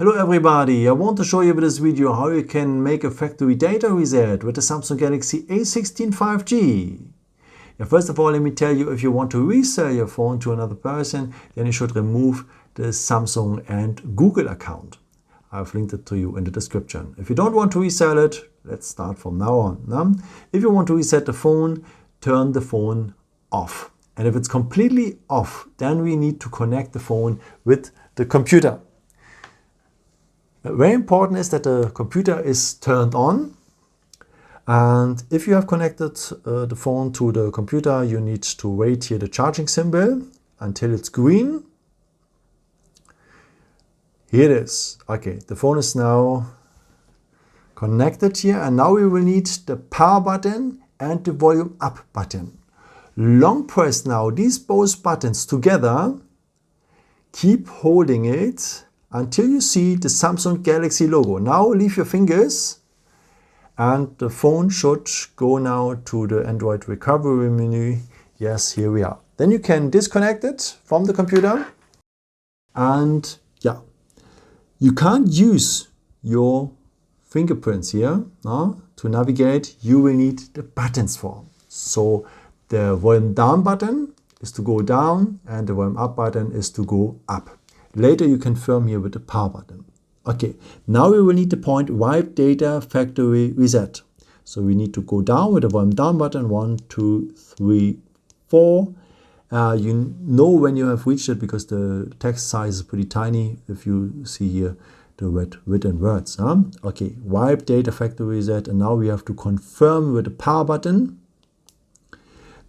Hello everybody, I want to show you with this video how you can make a factory data reset with the Samsung Galaxy A16 5G. First of all, let me tell you, if you want to resell your phone to another person, then you should remove the Samsung and Google account. I've linked it to you in the description. If you don't want to resell it, let's start from now on. If you want to reset the phone, turn the phone off. And if it's completely off, then we need to connect the phone with the computer. Very important is that the computer is turned on, and if you have connected the phone to the computer, you need to wait here the charging symbol until it's green. Here it is. Okay, the phone is now connected here, and now we will need the power button and the volume up button. Long press now these both buttons together. Keep holding it until you see the Samsung Galaxy logo. Now leave your fingers and the phone should go now to the Android recovery menu. Yes, here we are. Then you can disconnect it from the computer, and yeah, you can't use your fingerprints here to navigate. You will need the buttons for. So the volume down button is to go down and the volume up button is to go up. Later you confirm here with the power button. Okay, now we will need the point wipe data factory reset. So we need to go down with the volume down button, 1, 2, 3, 4. You know when you have reached it because the text size is pretty tiny if you see here the red written words. Okay, wipe data factory reset, and now we have to confirm with the power button.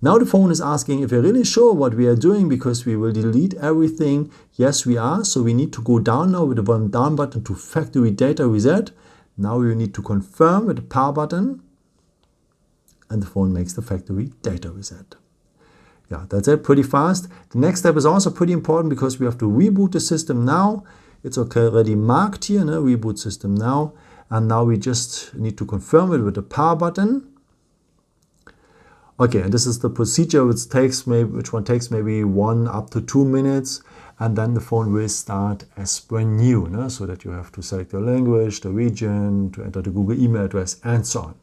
Now the phone is asking if we're really sure what we are doing because we will delete everything. Yes, we are. So we need to go down now with the volume down button to factory data reset. Now we need to confirm with the power button, and the phone makes the factory data reset. Yeah, that's it, pretty fast. The next step is also pretty important because we have to reboot the system now. It's already marked here, reboot system now. And now we just need to confirm it with the power button. Okay, and this is the procedure which takes maybe 1 up to 2 minutes, and then the phone will start as brand new, so that you have to select your language, the region, to enter the Google email address, and so on.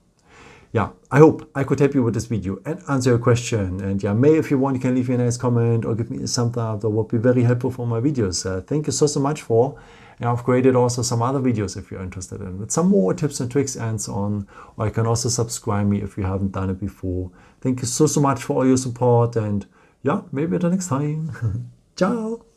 Yeah, I hope I could help you with this video and answer your question. And yeah, if you want, you can leave me a nice comment or give me a thumbs up. That would be very helpful for my videos. Thank you so much for. And I've created also some other videos if you're interested in, with some more tips and tricks and so on. Or you can also subscribe me if you haven't done it before. Thank you so much for all your support, and yeah, maybe at the next time. Ciao.